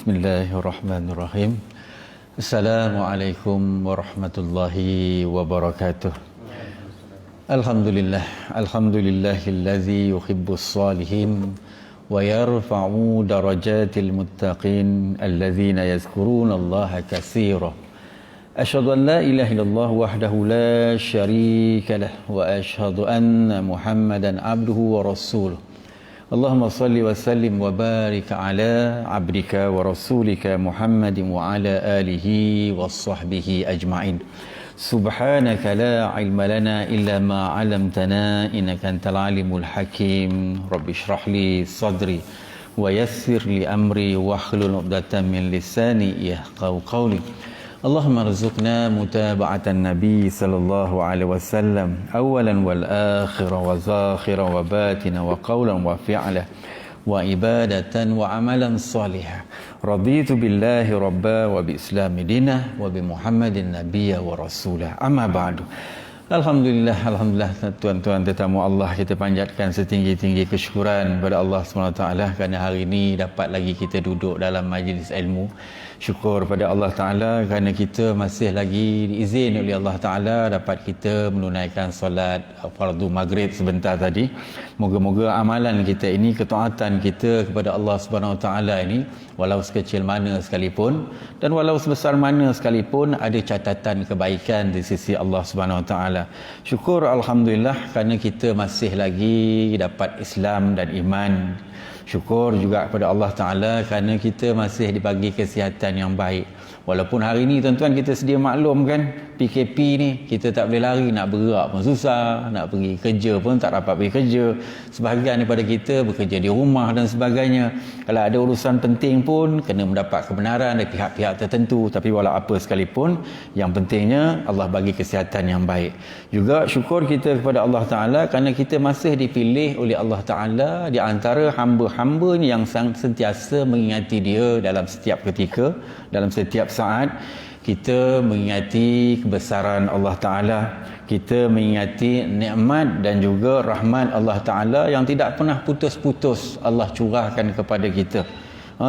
Bismillahirrahmanirrahim. Assalamualaikum warahmatullahi wabarakatuh. Alhamdulillahillazi yuhibbus salihin wa yarfa'u darajatil muttaqin allazina yazkuruna Allaha katsiran. Asyhadu an la ilaha illallah wahdahu la syarika lah wa asyhadu anna Muhammadan abduhu wa rasuluh. Allahumma salli wa sallim wa barik ala abdika wa rasulika Muhammadin wa ala alihi wa sahbihi ajma'in. Subhanaka la ilma lana illa ma 'allamtana innaka antal alimul hakim. Rabbi shrah li sadri wa yassir li amri wa hlul 'uqdatam min lisani yafqahu qawli. Allahumma rzuqna mutaba'atan Nabi sallallahu alaihi wasallam awalan wal akhira wa zakhira wa batina wa qawlan wa fi'la wa ibadatan wa amalan salihah. Raditu billahi rabba wa bi islami dinah wa bi Muhammadin nabiyya wa rasulah. Amma ba'du. Alhamdulillah tuan-tuan tetamu Allah, kita panjatkan setinggi-tinggi kesyukuran kepada Allah SWT kerana hari ini dapat lagi kita duduk dalam majlis ilmu. Syukur pada Allah Ta'ala kerana kita masih lagi diizin oleh Allah Ta'ala dapat kita menunaikan solat fardu maghrib sebentar tadi. Moga-moga amalan kita ini, ketaatan kita kepada Allah Subhanahu Ta'ala ini, walau sekecil mana sekalipun dan walau sebesar mana sekalipun, ada catatan kebaikan di sisi Allah Subhanahu Ta'ala. Syukur Alhamdulillah kerana kita masih lagi dapat Islam dan iman. Syukur juga kepada Allah Ta'ala kerana kita masih dibagi kesihatan yang baik. Walaupun hari ni tuan-tuan kita sedia maklum kan, PKP ni kita tak boleh lari, nak bergerak pun susah, nak pergi kerja pun tak dapat pergi kerja. Sebahagian daripada kita bekerja di rumah dan sebagainya. Kalau ada urusan penting pun kena mendapat kebenaran dari pihak-pihak tertentu. Tapi walau apa sekalipun, yang pentingnya Allah bagi kesihatan yang baik. Juga syukur kita kepada Allah Ta'ala kerana kita masih dipilih oleh Allah Ta'ala di antara hamba-hambanya yang sentiasa mengingati dia dalam setiap ketika, dalam setiap saat. Kita mengingati kebesaran Allah Ta'ala, kita mengingati nikmat dan juga rahmat Allah Ta'ala yang tidak pernah putus-putus Allah curahkan kepada kita.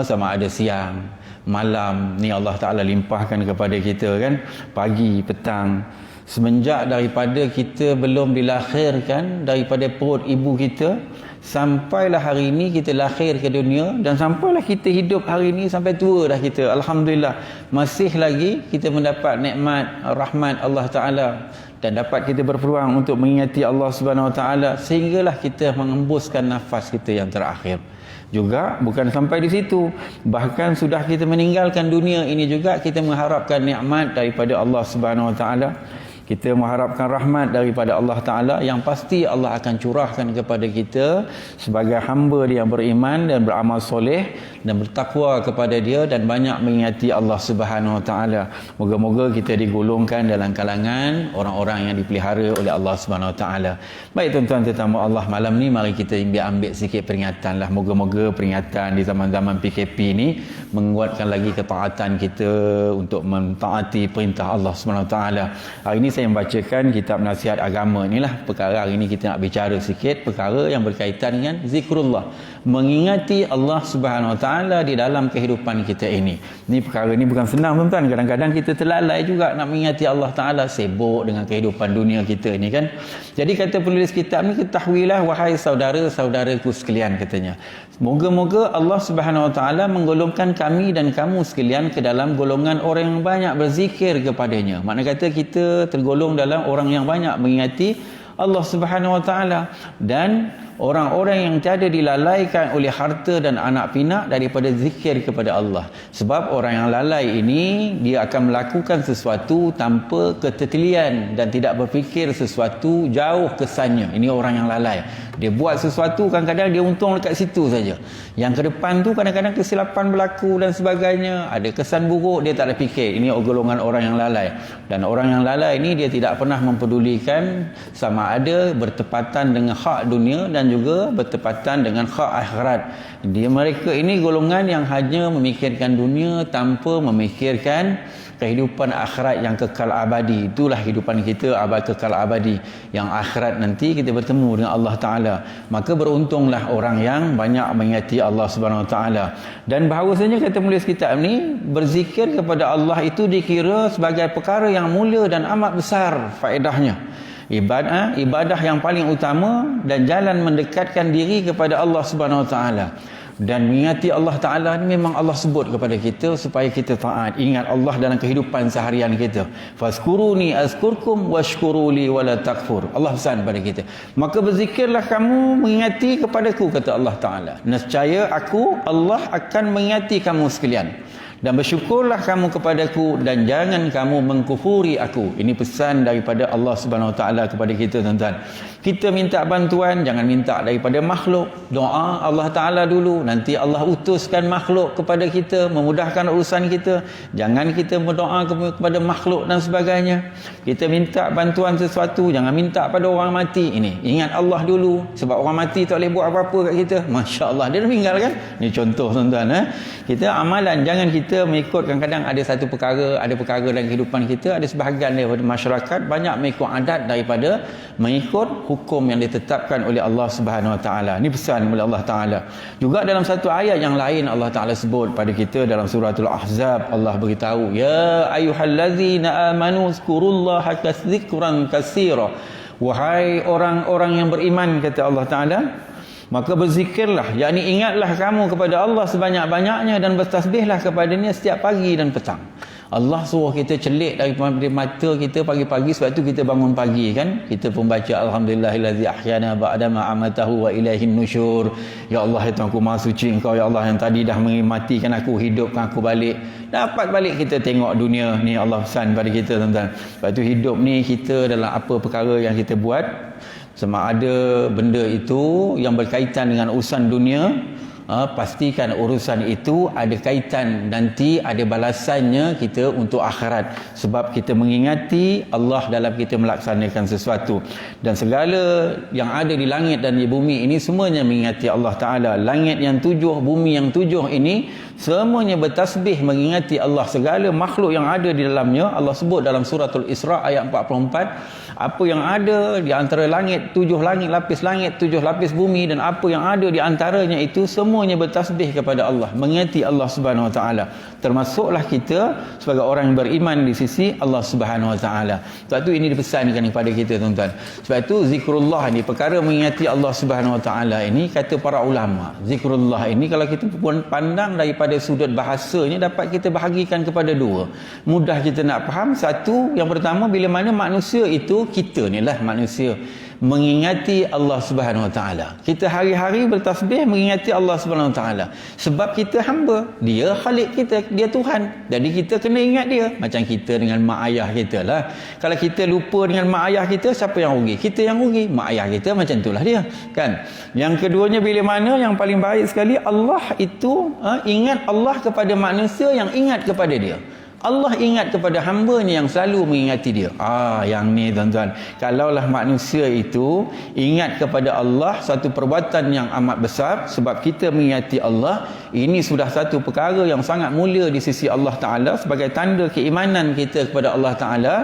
Sama ada siang, malam, ni Allah Ta'ala limpahkan kepada kita kan, pagi, petang. Semenjak daripada kita belum dilahirkan daripada perut ibu kita, sampailah hari ini kita lahir ke dunia, dan sampailah kita hidup hari ini sampai tua dah kita. Alhamdulillah, masih lagi kita mendapat nikmat rahmat Allah Ta'ala dan dapat kita berpeluang untuk mengingati Allah Subhanahu Wa Ta'ala sehinggalah kita mengembuskan nafas kita yang terakhir. Juga bukan sampai di situ, bahkan sudah kita meninggalkan dunia ini juga kita mengharapkan nikmat daripada Allah Subhanahu Wa Ta'ala. Kita mengharapkan rahmat daripada Allah Ta'ala yang pasti Allah akan curahkan kepada kita sebagai hamba dia yang beriman dan beramal soleh dan bertakwa kepada dia dan banyak mengingati Allah Subhanahu Wa Ta'ala. Moga-moga kita digolongkan dalam kalangan orang-orang yang dipelihara oleh Allah Subhanahu Wa Ta'ala. Baik tuan-tuan tetamu Allah, malam ni mari kita ambil sikit peringatan lah. Moga-moga peringatan di zaman-zaman PKP ni menguatkan lagi ketaatan kita untuk mentaati perintah Allah Subhanahu Wa Ta'ala. Hari ini saya membacakan kitab nasihat agama ni lah. Perkara hari ini kita nak bicara sikit perkara yang berkaitan dengan zikrullah, mengingati Allah Subhanahu Wa Ta'ala di dalam kehidupan kita ini. Ni perkara ni bukan senang tuan-tuan. Kadang-kadang kita terlalai juga nak mengingati Allah Ta'ala, sibuk dengan kehidupan dunia kita ni kan. Jadi kata penulis kitab ni, ketahuilah wahai saudara-saudaraku sekalian, katanya, moga-moga Allah Subhanahu Wa Ta'ala menggolongkan kami dan kamu sekalian ke dalam golongan orang yang banyak berzikir kepadanya. Makna kata kita tergolong dalam orang yang banyak mengingati Allah Subhanahu Wa Ta'ala, dan orang-orang yang tiada dilalaikan oleh harta dan anak pinak daripada zikir kepada Allah. Sebab orang yang lalai ini, dia akan melakukan sesuatu tanpa ketetilian dan tidak berfikir sesuatu jauh kesannya. Ini orang yang lalai. Dia buat sesuatu, kadang-kadang dia untung dekat situ saja. Yang ke depan tu kadang-kadang kesilapan berlaku dan sebagainya. Ada kesan buruk, dia tak ada fikir. Ini golongan orang yang lalai. Dan orang yang lalai ini dia tidak pernah mempedulikan sama ada bertepatan dengan hak dunia dan juga bertepatan dengan hak akhirat. Mereka ini golongan yang hanya memikirkan dunia tanpa memikirkan kehidupan akhirat yang kekal abadi. Itulah kehidupan kita kekal abadi. Yang akhirat nanti kita bertemu dengan Allah Ta'ala. Maka beruntunglah orang yang banyak mengingati Allah Subhanahu Wa Ta'ala. Dan bahawasanya kata penulis kitab ni, berzikir kepada Allah itu dikira sebagai perkara yang mulia dan amat besar faedahnya. Ibadah yang paling utama dan jalan mendekatkan diri kepada Allah Subhanahu Wa Ta'ala. Dan mengingati Allah Ta'ala ni memang Allah sebut kepada kita supaya kita taat. Ingat Allah dalam kehidupan seharian kita. Fazkuruni azkurkum washkuruli wala takfur. Allah pesan pada kita. Maka berzikirlah kamu mengingati kepadaku, kata Allah Ta'ala. Nescaya aku, Allah akan mengingati kamu sekalian. Dan bersyukurlah kamu kepadaku dan jangan kamu mengkufuri aku. Ini pesan daripada Allah Subhanahu Wa Ta'ala kepada kita, tuan-tuan. Kita minta bantuan, jangan minta daripada makhluk. Doa Allah Ta'ala dulu, nanti Allah utuskan makhluk kepada kita memudahkan urusan kita. Jangan kita berdoa kepada makhluk dan sebagainya. Kita minta bantuan sesuatu, jangan minta pada orang mati. Ini ingat Allah dulu, sebab orang mati tak boleh buat apa-apa kat kita. Masya Allah, dia dah meninggal kan. Ini contoh, tuan-tuan. Kita amalan, jangan kita mengikut. Kadang-kadang ada satu perkara, ada perkara dalam kehidupan kita, ada sebahagian daripada masyarakat banyak mengikut adat daripada mengikut hukum yang ditetapkan oleh Allah Subhanahu Wa Ta'ala. Ini pesan oleh Allah Ta'ala. Juga dalam satu ayat yang lain Allah Ta'ala sebut pada kita dalam suratul Ahzab. Allah beritahu, ya ayyuhallazina amanu zkurullaha katsikuran katsira. Wahai orang-orang yang beriman, kata Allah Ta'ala, maka berzikirlah, yakni ingatlah kamu kepada Allah sebanyak-banyaknya dan bertasbihlah kepadanya setiap pagi dan petang. Allah suruh kita celik daripada mata kita pagi-pagi, sebab tu kita bangun pagi kan. Kita pun baca alhamdulillahillazi ahyana ba'dama amatahu wa ilaihin nusyur. Ya Allah, ya Tuhanku Maha Suci Engkau, ya Allah yang tadi dah matikan aku, hidupkan aku balik. Dapat balik kita tengok dunia ni. Allah pesan pada kita, tuan-tuan. Sebab tu hidup ni kita dalam apa perkara yang kita buat, sama ada benda itu yang berkaitan dengan urusan dunia, pastikan urusan itu ada kaitan, nanti ada balasannya kita untuk akhirat. Sebab kita mengingati Allah dalam kita melaksanakan sesuatu. Dan segala yang ada di langit dan di bumi ini semuanya mengingati Allah Ta'ala. Langit yang 7, bumi yang 7 ini semuanya bertasbih mengingati Allah. Segala makhluk yang ada di dalamnya, Allah sebut dalam suratul Isra ayat 44, apa yang ada di antara langit, 7 lapis langit, 7 lapis bumi, dan apa yang ada di antaranya itu semuanya bertasbih kepada Allah, mengingati Allah Subhanahu Wa Ta'ala. Termasuklah kita sebagai orang yang beriman di sisi Allah Subhanahu Wa Ta'ala. Sebab tu ini dipesankan kepada kita, tuan-tuan. Sebab tu zikrullah ni, perkara mengingati Allah Subhanahu Wa Ta'ala ini, kata para ulama, zikrullah ini kalau kita pun pandang daripada sudut bahasanya, dapat kita bahagikan kepada dua. Mudah kita nak faham. Satu, yang pertama, bila mana manusia itu, kita ni lah manusia, mengingati Allah Subhanahu Wa Ta'ala. Kita hari-hari bertasbih mengingati Allah Subhanahu Wa Ta'ala. Sebab kita hamba, dia khalik kita, dia Tuhan. Jadi kita kena ingat dia. Macam kita dengan mak ayah kita lah. Kalau kita lupa dengan mak ayah kita, siapa yang rugi? Kita yang rugi. Mak ayah kita macam itulah dia, kan? Yang keduanya, bila mana yang paling baik sekali, Allah itu ingat Allah kepada manusia yang ingat kepada dia. Allah ingat kepada hamba-Nya yang selalu mengingati dia. Yang ni, tuan-tuan. Kalaulah manusia itu ingat kepada Allah, satu perbuatan yang amat besar, sebab kita mengingati Allah, ini sudah satu perkara yang sangat mulia di sisi Allah Ta'ala sebagai tanda keimanan kita kepada Allah Ta'ala.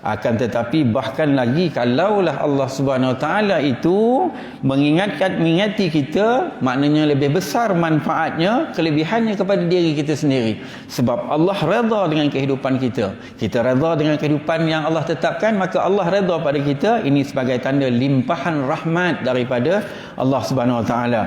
Akan tetapi bahkan lagi, kalaulah Allah Subhanahu Wa Ta'ala itu mengingati kita, maknanya lebih besar manfaatnya, kelebihannya kepada diri kita sendiri. Sebab Allah redha dengan kehidupan kita. Kita redha dengan kehidupan yang Allah tetapkan, maka Allah redha pada kita. Ini sebagai tanda limpahan rahmat daripada Allah Subhanahu Wa Ta'ala.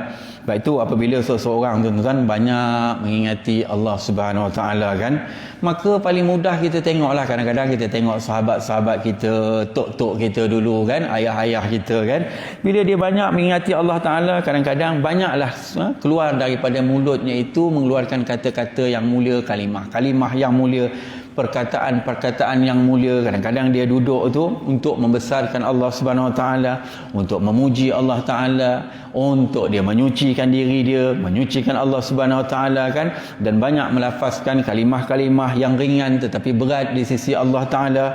Sebab itu apabila seseorang, tuan-tuan, banyak mengingati Allah Subhanahu Wa Ta'ala kan, maka paling mudah kita tengoklah, kadang-kadang kita tengok sahabat-sahabat kita, tok-tok kita dulu kan, ayah-ayah kita kan, bila dia banyak mengingati Allah Ta'ala, kadang-kadang banyaklah keluar daripada mulutnya itu mengeluarkan kata-kata yang mulia, kalimah yang mulia, perkataan-perkataan yang mulia. Kadang-kadang dia duduk tu untuk membesarkan Allah Subhanahu Wa Ta'ala, untuk memuji Allah Ta'ala, untuk dia menyucikan diri dia, menyucikan Allah Subhanahu Wa Ta'ala kan, dan banyak melafazkan kalimah-kalimah yang ringan tetapi berat di sisi Allah Ta'ala.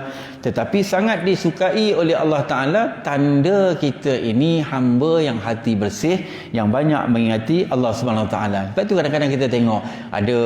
tetapi sangat disukai oleh Allah Ta'ala. Tanda kita ini hamba yang hati bersih, yang banyak mengingati Allah Subhanahu Ta'ala. Sebab tu kadang-kadang kita tengok ada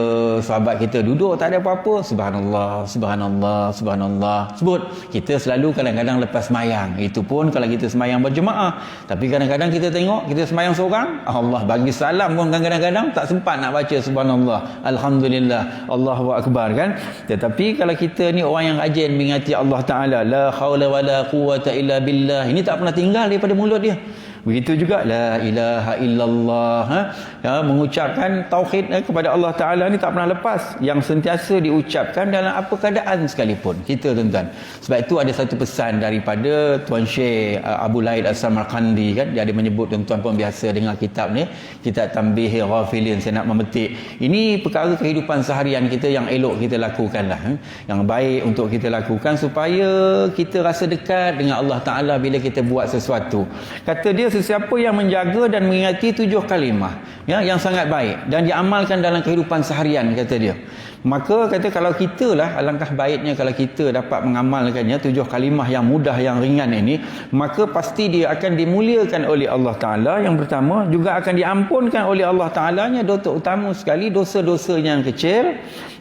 sahabat kita duduk tak ada apa-apa, subhanallah, subhanallah, subhanallah sebut. Kita selalu kadang-kadang lepas semayang, itu pun kalau kita semayang berjemaah. Tapi kadang-kadang kita tengok kita semayang seorang, Allah bagi salam pun kadang-kadang tak sempat nak baca subhanallah, alhamdulillah, Allahu akbar kan. Tetapi kalau kita ni orang yang rajin mengingati Allah Ta'ala, la haula wala quwata illa billah, ini tak pernah tinggal daripada mulut dia. Begitu juga la ilaha illallah, mengucapkan tauhid kepada Allah Ta'ala ni tak pernah lepas, yang sentiasa diucapkan dalam apa keadaan sekalipun kita, tuan-tuan. Sebab itu ada satu pesan daripada Tuan Syekh Abu Laid As-Samarqandi kan, dia ada menyebut, tuan-tuan pun biasa dengar kitab ni, kitab Tanbihil Ghafilin. Saya nak memetik ini perkara kehidupan seharian kita yang elok kita lakukanlah, yang baik untuk kita lakukan supaya kita rasa dekat dengan Allah Ta'ala bila kita buat sesuatu. Kata dia, sesiapa yang menjaga dan mengingati 7 kalimah yang sangat baik dan diamalkan dalam kehidupan seharian, kata dia, maka kata kalau kita lah, alangkah baiknya kalau kita dapat mengamalkannya 7 kalimah yang mudah, yang ringan ini, maka pasti dia akan dimuliakan oleh Allah Ta'ala. Yang pertama, juga akan diampunkan oleh Allah Ta'ala nya dosa utama sekali, dosa-dosanya yang kecil,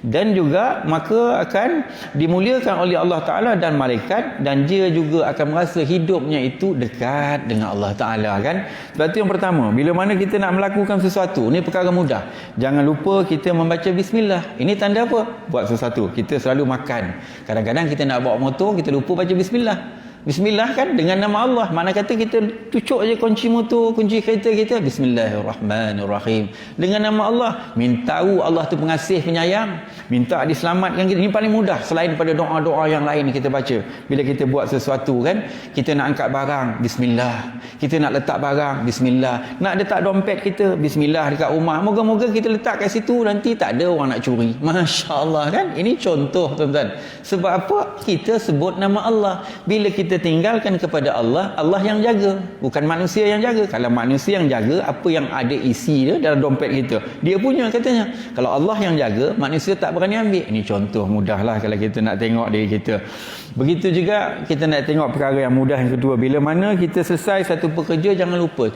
dan juga maka akan dimuliakan oleh Allah Ta'ala dan malaikat, dan dia juga akan merasa hidupnya itu dekat dengan Allah Ta'ala kan. Sebab itu yang pertama, bila mana kita nak melakukan sesuatu, ni perkara mudah, jangan lupa kita membaca bismillah. Ini tanda apa? Buat sesuatu. Kita selalu makan, kadang-kadang kita nak bawa motor, kita lupa baca bismillah. Bismillah kan, dengan nama Allah. Mana kata kita cucuk je kunci motor, kunci kereta kita, bismillahirrahmanirrahim, dengan nama Allah. Minta tahu Allah tu pengasih, penyayang, minta diselamatkan kita. Ini paling mudah selain pada doa-doa yang lain kita baca. Bila kita buat sesuatu kan, kita nak angkat barang, bismillah. Kita nak letak barang, bismillah. Nak letak dompet kita, bismillah dekat rumah. Moga-moga kita letak kat situ, nanti tak ada orang nak curi. Masya Allah kan. Ini contoh, tuan-tuan. Sebab apa? Kita sebut nama Allah. Bila kita tinggalkan kepada Allah, Allah yang jaga, bukan manusia yang jaga. Kalau manusia yang jaga, apa yang ada isi dia dalam dompet kita, dia punya katanya. Kalau Allah yang jaga, manusia tak berani ambil. Ini contoh mudahlah kalau kita nak tengok diri kita. Begitu juga kita nak tengok perkara yang mudah yang kedua, bila mana kita selesai satu pekerja, jangan lupa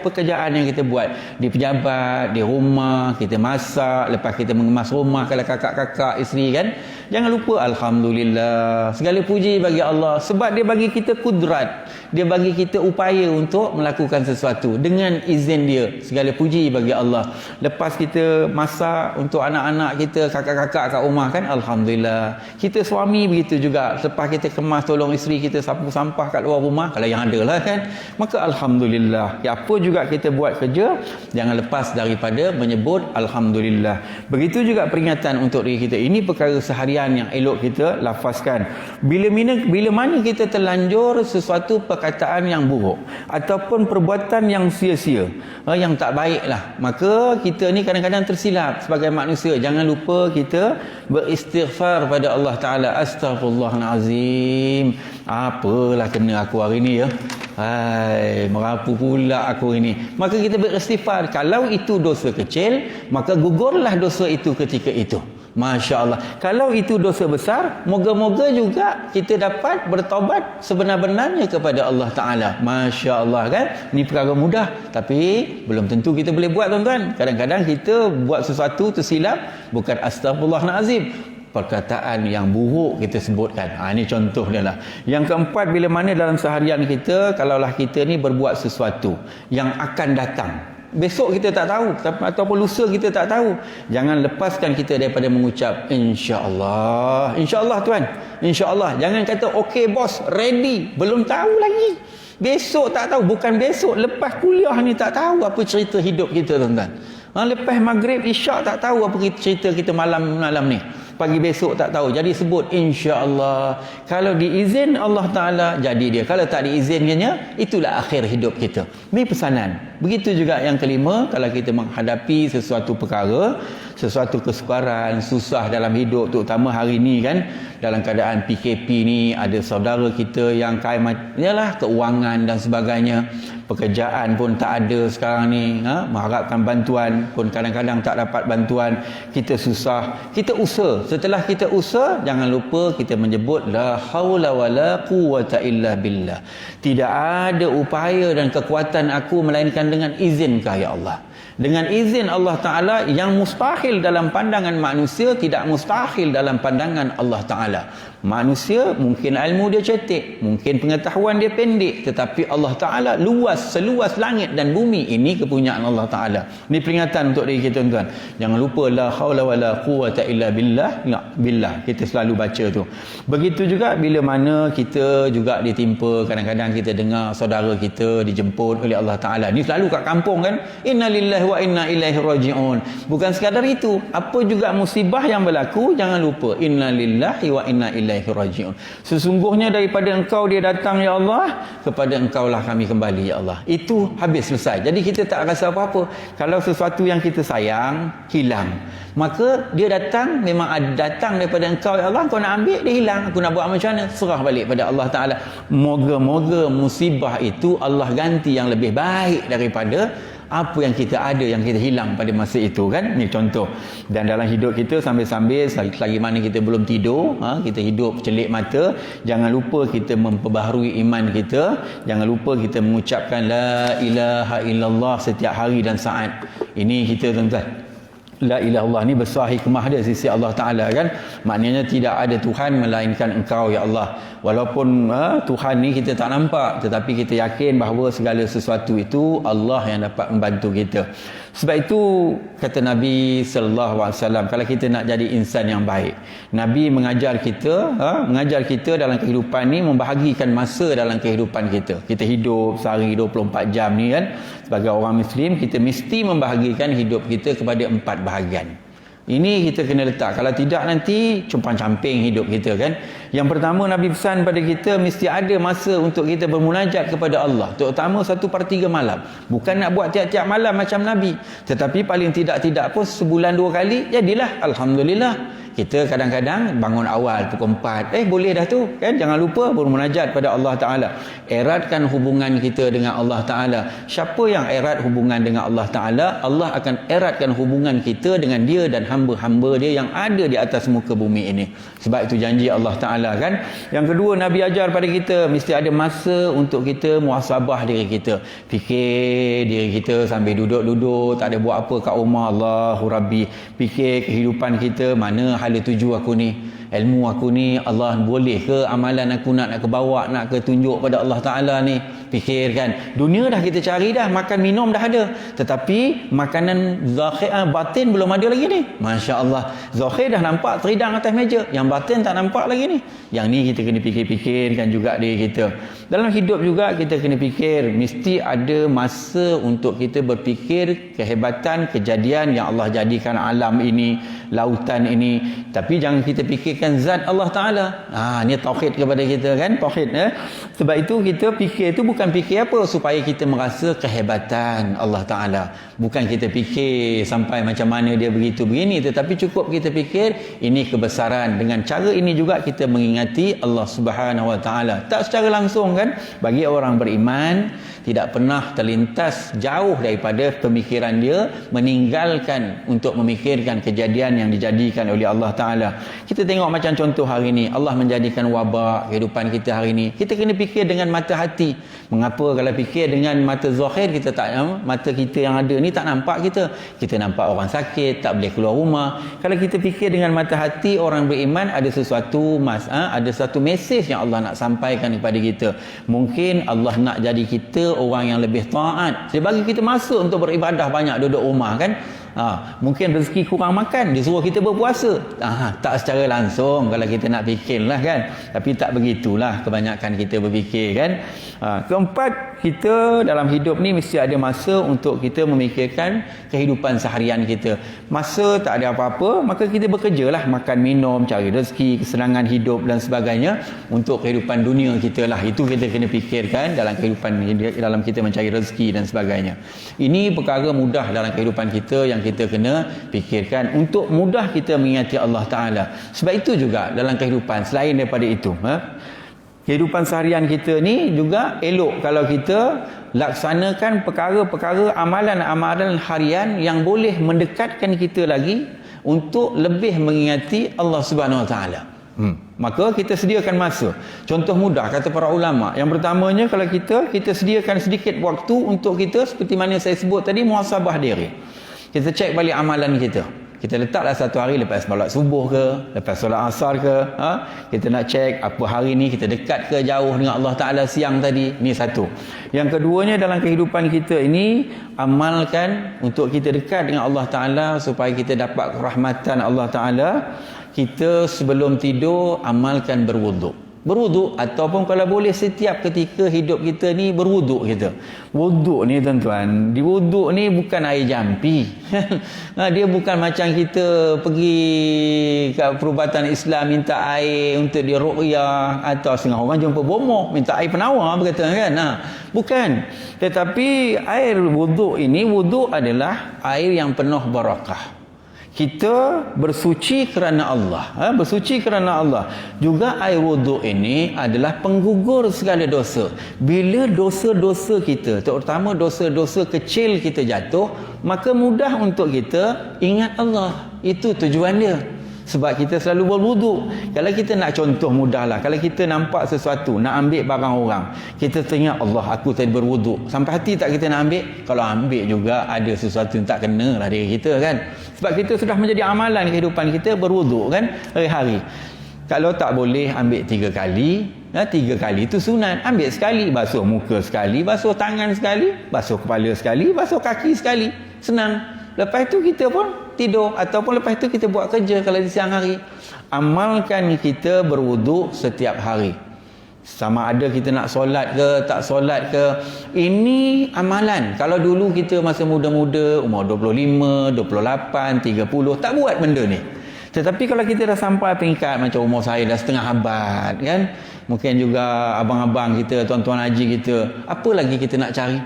pekerjaan yang kita buat di pejabat, di rumah, kita masak, lepas kita mengemas rumah, kalau kakak-kakak, isteri kan, jangan lupa alhamdulillah, segala puji bagi Allah, sebab dia bagi kita kudrat, dia bagi kita upaya untuk melakukan sesuatu dengan izin dia. Segala puji bagi Allah. Lepas kita masak untuk anak-anak kita, kakak-kakak kat rumah kan, alhamdulillah. Kita suami begitu juga, lepas kita kemas, tolong isteri kita sapu sampah kat luar rumah, kalau yang ada lah kan, maka alhamdulillah. Apa juga kita buat kerja, jangan lepas daripada menyebut alhamdulillah. Begitu juga peringatan untuk diri kita. Ini perkara seharian yang elok kita lafazkan. Bila mana kita terlanjur sesuatu perkataan yang buruk ataupun perbuatan yang sia-sia, yang tak baik lah, maka kita ni kadang-kadang tersilap sebagai manusia. Jangan lupa kita beristighfar pada Allah Ta'ala. Astaghfirullahalazim, apalah kena aku hari ni ya, hai, merapu pula aku ini. Maka kita beristighfar. Kalau itu dosa kecil, maka gugurlah dosa itu ketika itu. Masya Allah. Kalau itu dosa besar, moga-moga juga kita dapat bertaubat sebenar-benarnya kepada Allah Ta'ala. Masya Allah kan. Ini perkara mudah, tapi belum tentu kita boleh buat, tuan-tuan. Kadang-kadang kita buat sesuatu tersilap, bukan astagfirullahalazim, perkataan yang buruk kita sebutkan. Ini contoh dia lah. Yang keempat, bila mana dalam seharian kita, kalaulah kita ni berbuat sesuatu yang akan datang, besok kita tak tahu, ataupun lusa kita tak tahu, jangan lepaskan kita daripada mengucap insya-Allah. Insya-Allah tuan, insya-Allah. Jangan kata okey bos, ready, belum tahu lagi. Besok tak tahu, bukan besok, lepas kuliah ni tak tahu apa cerita hidup kita, tuan-tuan. Lepas maghrib isyak tak tahu apa cerita kita malam ni. Pagi besok tak tahu. Jadi sebut insya-Allah. Kalau diizin Allah Ta'ala, jadi dia. Kalau tak diizinkannya, itulah akhir hidup kita. Ini pesanan. Begitu juga yang kelima, kalau kita menghadapi sesuatu perkara, sesuatu kesukaran, susah dalam hidup, terutama hari ni kan, dalam keadaan PKP ni, ada saudara kita yang yalah, keuangan dan sebagainya. pekerjaan pun tak ada sekarang ni, mengharapkan bantuan pun kadang-kadang tak dapat bantuan, kita susah, kita usaha. Setelah kita usaha, jangan lupa kita menyebut la haula wala quwwata illa billah. Tidak ada upaya dan kekuatan aku melainkan dengan izinkah ya Allah. Dengan izin Allah Ta'ala, yang mustahil dalam pandangan manusia tidak mustahil dalam pandangan Allah Ta'ala. Manusia mungkin ilmu dia cetek, mungkin pengetahuan dia pendek, tetapi Allah Ta'ala luas, seluas langit dan bumi. Ini kepunyaan Allah Ta'ala. Ini peringatan untuk diri kita, tuan. Jangan lupa la haula wala quwwata illa billah. Billah kita selalu baca tu. Begitu juga bila mana kita juga ditimpa, kadang-kadang kita dengar saudara kita dijemput oleh Allah Ta'ala. Ni selalu kat kampung kan, innalillahi wa inna ilaihi raji'un. Bukan sekadar itu, apa juga musibah yang berlaku, jangan lupa innalillahi wa inna ilaihi raji'un. Sesungguhnya daripada engkau dia datang ya Allah, kepada engkau lah kami kembali ya Allah. Itu habis, selesai. Jadi kita tak rasa apa-apa. Kalau sesuatu yang kita sayang hilang, maka dia datang, memang datang daripada engkau ya Allah, kau nak ambil dia hilang, aku nak buat macam mana, serah balik pada Allah Ta'ala. Moga-moga musibah itu Allah ganti yang lebih baik daripada apa yang kita ada, yang kita hilang pada masa itu kan. Ni contoh. Dan dalam hidup kita sambil-sambil selagi mana kita belum tidur, kita hidup celik mata, jangan lupa kita memperbaharui iman kita, jangan lupa kita mengucapkan la ilaha illallah setiap hari dan saat. Ini kita tuan-tuan, la ilaha illallah ni besar hikmah dia sisi Allah Ta'ala kan. Maknanya tidak ada Tuhan melainkan engkau ya Allah. Walaupun Tuhan ni kita tak nampak, tetapi kita yakin bahawa segala sesuatu itu Allah yang dapat membantu kita. Sebab itu kata Nabi sallallahu alaihi wasallam, kalau kita nak jadi insan yang baik, Nabi mengajar kita dalam kehidupan ni membahagikan masa dalam kehidupan kita. Kita hidup sehari 24 jam ni kan, sebagai orang Muslim kita mesti membahagikan hidup kita kepada 4 bahagian. Ini kita kena letak. Kalau tidak nanti compang-camping hidup kita kan. Yang pertama, Nabi pesan pada kita mesti ada masa untuk kita bermunajat kepada Allah, terutama 1/3 malam. Bukan nak buat tiap-tiap malam macam Nabi, tetapi paling tidak pun sebulan 2 kali jadilah. Alhamdulillah. Kita kadang-kadang bangun awal pukul 4. Boleh dah tu kan. Jangan lupa bermunajat pada Allah Ta'ala. Eratkan hubungan kita dengan Allah Ta'ala. Siapa yang erat hubungan dengan Allah Ta'ala, Allah akan eratkan hubungan kita dengan dia dan hamba-hamba dia yang ada di atas muka bumi ini. Sebab itu janji Allah Ta'ala kan. Yang kedua, Nabi ajar pada kita mesti ada masa untuk kita muhasabah diri kita. Fikir diri kita sambil duduk-duduk, tak ada buat apa kat rumah. Allahu Rabbi. Fikir kehidupan kita, mana hala tuju aku ni, ilmu aku ni, Allah boleh ke amalan aku nak kebawa, nak ke tunjuk pada Allah Ta'ala ni. Fikirkan, dunia dah kita cari dah, makan minum dah ada, tetapi makanan zahir batin belum ada lagi ni. Masya Allah, zahir dah nampak teridang atas meja, yang batin tak nampak lagi ni. Yang ni kita kena fikir-fikirkan juga diri kita. Dalam hidup juga kita kena fikir, mesti ada masa untuk kita berfikir kehebatan kejadian yang Allah jadikan alam ini, lautan ini. Tapi jangan kita fikirkan zat Allah Ta'ala. Ni tauhid kepada kita kan, tauhid. Sebab itu kita fikir itu bukan fikir apa supaya kita merasa kehebatan Allah Ta'ala. Bukan kita fikir sampai macam mana dia begitu begini, tetapi cukup kita fikir ini kebesaran. Dengan cara ini juga kita mengingati Allah Subhanahu Wa Ta'ala. Tak secara langsung kan. Bagi orang beriman, tidak pernah terlintas jauh daripada pemikiran dia meninggalkan untuk memikirkan kejadian yang dijadikan oleh Allah Ta'ala. Kita tengok macam contoh hari ini, Allah menjadikan wabak kehidupan kita hari ini. Kita kena fikir dengan mata hati. Mengapa kalau fikir dengan mata zahir, kita tak, mata kita yang ada ni tak nampak kita. Kita nampak orang sakit, tak boleh keluar rumah. Kalau kita fikir dengan mata hati, orang beriman, ada sesuatu ada satu mesej yang Allah nak sampaikan kepada kita. Mungkin Allah nak jadi kita orang yang lebih taat. Dia bagi kita masa untuk beribadah banyak, duduk rumah kan. Mungkin rezeki kurang makan, dia suruh kita berpuasa. Tak secara langsung kalau kita nak fikirlah kan. Tapi tak begitulah kebanyakan kita berfikir kan. Keempat, kita dalam hidup ni mesti ada masa untuk kita memikirkan kehidupan seharian kita. Masa tak ada apa-apa, maka kita bekerjalah, makan minum, cari rezeki, kesenangan hidup dan sebagainya untuk kehidupan dunia kita lah. Itu kita kena fikirkan dalam kehidupan, dalam kita mencari rezeki dan sebagainya. Ini perkara mudah dalam kehidupan kita yang kita kena fikirkan untuk mudah kita mengingati Allah Ta'ala. Sebab itu juga dalam kehidupan, selain daripada itu, kehidupan seharian kita ni juga elok kalau kita laksanakan perkara-perkara amalan-amalan harian yang boleh mendekatkan kita lagi untuk lebih mengingati Allah Subhanahu Wa Taala. Maka kita sediakan masa. Contoh mudah kata para ulama, yang pertamanya kalau kita sediakan sedikit waktu untuk kita, seperti mana saya sebut tadi, muhasabah diri. Kita cek balik amalan kita. Kita letaklah satu hari lepas solat subuh ke, lepas solat asar ke, kita nak cek apa hari ni kita dekat ke jauh dengan Allah Ta'ala siang tadi. Ni satu. Yang keduanya, dalam kehidupan kita ini, amalkan untuk kita dekat dengan Allah Ta'ala supaya kita dapat rahmatan Allah Ta'ala. Kita sebelum tidur amalkan berwuduk. Berwuduk, ataupun kalau boleh setiap ketika hidup kita ni berwuduk kita. Wuduk ni tuan-tuan, di wuduk ni bukan air jampi. Dia bukan macam kita pergi ke perubatan Islam minta air untuk diruqyah, atau setengah orang jumpa bomoh minta air penawar berkata kan. Bukan. Tetapi air wuduk ini, wuduk adalah air yang penuh barakah. Kita bersuci kerana Allah, bersuci kerana Allah. Juga air wuduk ini adalah penggugur segala dosa. Bila dosa-dosa kita, terutama dosa-dosa kecil kita jatuh, maka mudah untuk kita ingat Allah. Itu tujuan dia. Sebab kita selalu berwuduk. Kalau kita nak contoh mudahlah, kalau kita nampak sesuatu, nak ambil barang orang, kita teringat Allah, aku tadi berwuduk. Sampai hati tak kita nak ambil? Kalau ambil juga ada sesuatu yang tak kena lah diri kita kan. Sebab kita sudah menjadi amalan kehidupan kita berwuduk kan hari-hari. Kalau tak boleh ambil 3 kali, 3 kali itu sunat. Ambil sekali, basuh muka sekali, basuh tangan sekali, basuh kepala sekali, basuh kaki sekali. Senang. Lepas itu kita pun tidur, ataupun lepas itu kita buat kerja kalau di siang hari. Amalkan kita berwuduk setiap hari. Sama ada kita nak solat ke tak solat ke, ini amalan. Kalau dulu kita masa muda-muda, umur 25, 28, 30, tak buat benda ni. Tetapi kalau kita dah sampai peringkat macam umur saya dah setengah abad kan, mungkin juga abang-abang kita, tuan-tuan haji kita, apa lagi kita nak cari?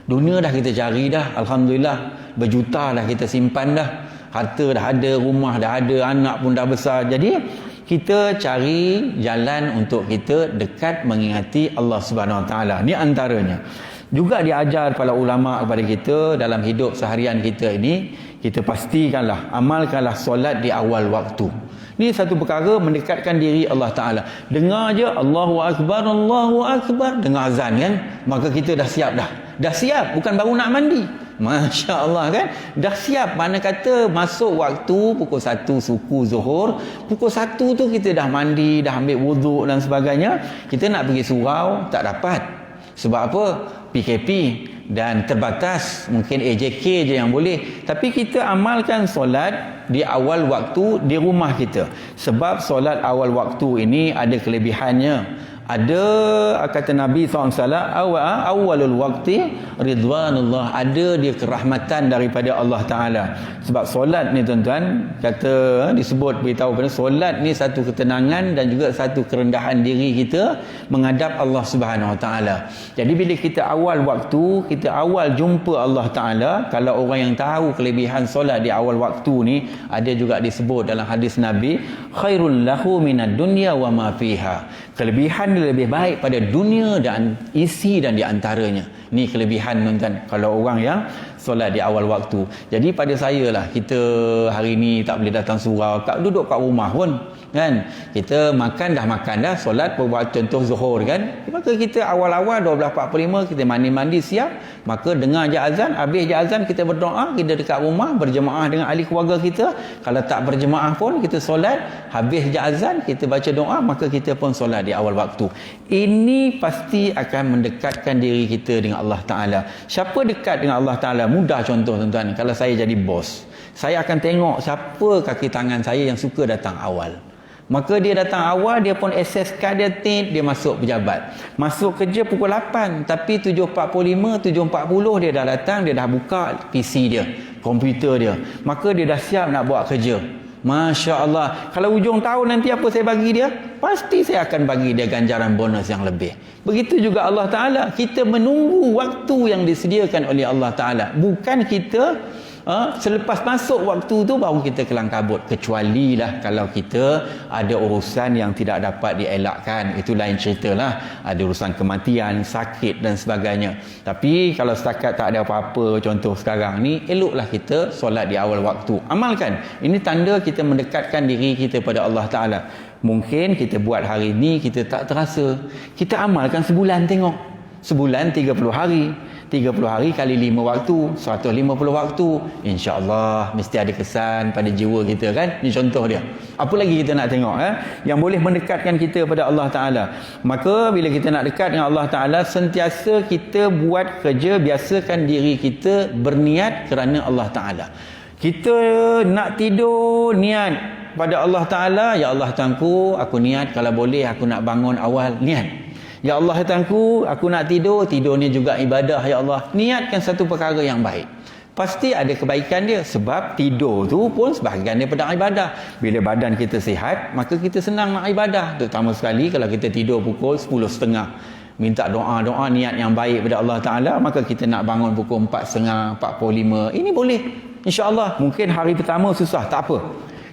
Dunia dah kita cari dah, alhamdulillah, berjuta dah kita simpan dah, harta dah ada, rumah dah ada, anak pun dah besar. Jadi kita cari jalan untuk kita dekat mengingati Allah Subhanahu Wa Taala. Ni antaranya. Juga diajar para ulama kepada kita dalam hidup seharian kita ini, kita pastikanlah, amalkanlah solat di awal waktu. Ni satu perkara mendekatkan diri Allah Ta'ala. Dengar je Allahu Akbar, Allahu Akbar, dengar azan kan, maka kita dah siap dah. Dah siap, bukan baru nak mandi. Masya Allah kan, dah siap. Mana kata masuk waktu pukul 1 suku zuhur, pukul 1 tu kita dah mandi, dah ambil wuduk dan sebagainya. Kita nak pergi surau tak dapat. Sebab apa? PKP dan terbatas, mungkin AJK je yang boleh. Tapi kita amalkan solat di awal waktu di rumah kita. Sebab solat awal waktu ini ada kelebihannya. Ada, kata Nabi SAW, awalul waqti ridwanullah, ada dia kerahmatan daripada Allah Ta'ala. Sebab solat ni tuan-tuan, kata disebut, beritahu pada solat ni satu ketenangan dan juga satu kerendahan diri kita menghadap Allah Subhanahu Wa Ta'ala. Jadi bila kita awal waktu, kita awal jumpa Allah Ta'ala, kalau orang yang tahu kelebihan solat di awal waktu ni, ada juga disebut dalam hadis Nabi, khairul lahu minad dunya wa ma fiha. Kelebihan dia lebih baik pada dunia dan isi dan di antaranya. Ni kelebihan tuan-tuan kalau orang yang solat di awal waktu. Jadi pada saya lah, kita hari ni tak boleh datang surau, duduk kat rumah pun kan, kita makan dah, solat buat contoh zuhur kan, maka kita awal-awal 12.45 kita mandi-mandi siap, maka dengar je azan, habis je azan kita berdoa, kita dekat rumah berjemaah dengan ahli keluarga kita. Kalau tak berjemaah pun kita solat, habis je azan kita baca doa, maka kita pun solat di awal waktu. Ini pasti akan mendekatkan diri kita dengan Allah Ta'ala. Siapa dekat dengan Allah Ta'ala? Mudah contoh tuan-tuan, kalau saya jadi bos, saya akan tengok siapa kaki tangan saya yang suka datang awal. Maka dia datang awal, dia pun access card dia masuk pejabat. Masuk kerja pukul 8, tapi 7.45, 7.40 dia dah datang, dia dah buka PC dia, komputer dia. Maka dia dah siap nak buat kerja. Masya Allah. Kalau hujung tahun nanti apa saya bagi dia? Pasti saya akan bagi dia ganjaran bonus yang lebih. Begitu juga Allah Ta'ala. Kita menunggu waktu yang disediakan oleh Allah Ta'ala. Bukan kita Selepas masuk waktu tu baru kita kelang kabut, kecuali lah kalau kita ada urusan yang tidak dapat dielakkan, itu lain cerita lah, ada urusan kematian, sakit dan sebagainya. Tapi kalau setakat tak ada apa-apa, contoh sekarang ni, eloklah kita solat di awal waktu, amalkan. Ini tanda kita mendekatkan diri kita pada Allah Ta'ala. Mungkin kita buat hari ni kita tak terasa, kita amalkan sebulan, tengok sebulan 30 hari, 30 hari kali 5 waktu, 150 waktu, insya-Allah mesti ada kesan pada jiwa kita kan. Ni contoh dia. Apa lagi kita nak tengok yang boleh mendekatkan kita pada Allah Ta'ala. Maka bila kita nak dekat dengan Allah Ta'ala, sentiasa kita buat kerja, biasakan diri kita berniat kerana Allah Ta'ala. Kita nak tidur, niat pada Allah Ta'ala, ya Allah Tuanku, aku niat kalau boleh aku nak bangun awal, niat. Ya Allah Tuanku, aku nak tidur, tidur ni juga ibadah, ya Allah. Niatkan satu perkara yang baik. Pasti ada kebaikan dia, sebab tidur tu pun sebahagian daripada ibadah. Bila badan kita sihat, maka kita senang nak ibadah. Terutama sekali kalau kita tidur pukul 10.30, minta doa-doa niat yang baik pada Allah Ta'ala, maka kita nak bangun pukul 4.30, 45, ini boleh, insya-Allah. Mungkin hari pertama susah, tak apa,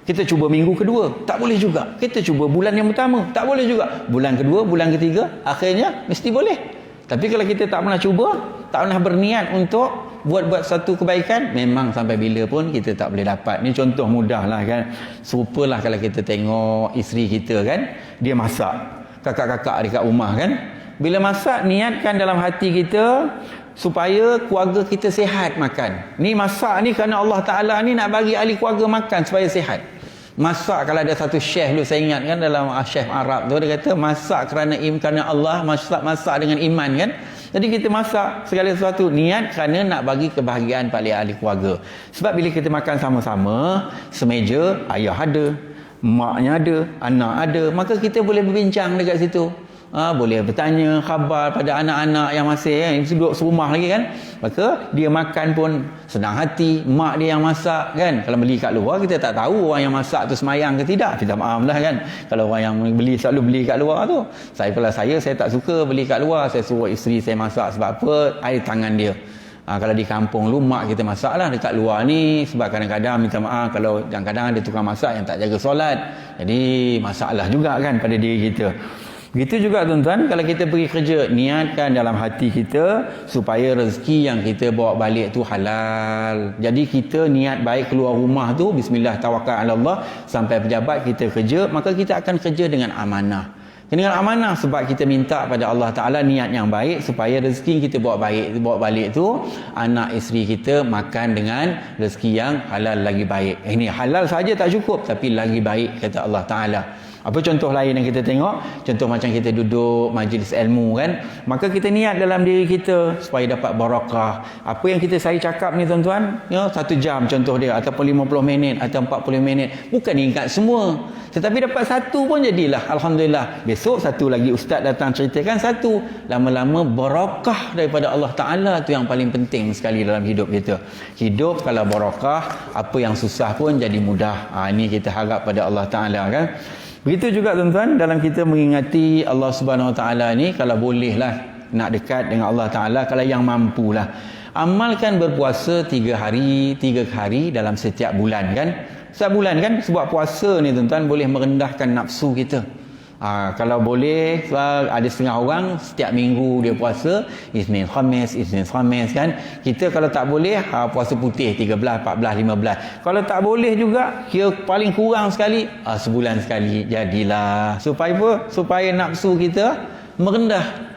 kita cuba minggu kedua, tak boleh juga. Kita cuba bulan yang pertama, tak boleh juga. Bulan kedua, bulan ketiga, akhirnya mesti boleh. Tapi kalau kita tak pernah cuba, tak pernah berniat untuk buat satu kebaikan, memang sampai bila pun kita tak boleh dapat. Ni contoh mudah lah kan. Serupalah kalau kita tengok isteri kita kan, dia masak, kakak-kakak dekat rumah kan, bila masak, niatkan dalam hati kita supaya keluarga kita sihat makan. Ni masak ni kerana Allah Ta'ala ni nak bagi ahli keluarga makan supaya sihat. Masak, kalau ada satu chef dulu saya ingat kan, dalam chef Arab tu dia kata masak kerana Allah, masak dengan iman kan. Jadi kita masak segala sesuatu niat kerana nak bagi kebahagiaan pada ahli keluarga. Sebab bila kita makan sama-sama semeja, ayah ada, maknya ada, anak ada, maka kita boleh berbincang dekat situ. Boleh bertanya khabar pada anak-anak yang masih duduk serumah lagi kan. Maka dia makan pun senang hati, mak dia yang masak kan. Kalau beli kat luar, kita tak tahu orang yang masak tu semayang ke tidak, kita maaf lah kan. Kalau orang yang selalu beli kat luar tu, kalau saya tak suka beli kat luar. Saya suruh isteri saya masak. Sebab apa? Air tangan dia. Kalau di kampung lu, mak kita masak lah. Dekat luar ni, sebab kadang-kadang minta maaf, kalau kadang-kadang ada tukang masak yang tak jaga solat, jadi masalah juga kan pada diri kita. Begitu juga tuan-tuan, kalau kita pergi kerja, niatkan dalam hati kita supaya rezeki yang kita bawa balik tu halal. Jadi kita niat baik keluar rumah tu, bismillah tawakkal ala Allah, sampai pejabat kita kerja, maka kita akan kerja dengan amanah. Dengan amanah, sebab kita minta pada Allah Ta'ala niat yang baik supaya rezeki kita bawa balik tu, anak isteri kita makan dengan rezeki yang halal lagi baik. Ini halal saja tak cukup, tapi lagi baik kata Allah Ta'ala. Apa contoh lain yang kita tengok? Contoh macam kita duduk majlis ilmu kan, maka kita niat dalam diri kita supaya dapat barakah. Apa yang saya cakap ni tuan-tuan, 1 jam contoh dia, ataupun 50 minit atau 40 minit, bukan ingat semua, tetapi dapat satu pun jadilah alhamdulillah. Besok satu lagi ustaz datang ceritakan satu, lama-lama barakah daripada Allah Ta'ala. Tu yang paling penting sekali dalam hidup kita. Hidup kalau barakah, apa yang susah pun jadi mudah. Ini kita harap pada Allah Ta'ala kan. Begitu juga tuan-tuan, dalam kita mengingati Allah Subhanahu Wa Ta'ala ni, kalau bolehlah nak dekat dengan Allah Ta'ala, kalau yang mampulah, amalkan berpuasa 3 hari dalam setiap bulan kan. Setiap bulan kan, sebab puasa ni tuan-tuan boleh merendahkan nafsu kita. Kalau boleh, ada setengah orang setiap minggu dia puasa Isnin Khamis kan. Kita kalau tak boleh, puasa putih 13, 14, 15. Kalau tak boleh juga, kira paling kurang sekali sebulan sekali jadilah. Supaya apa? Supaya nafsu kita merendah.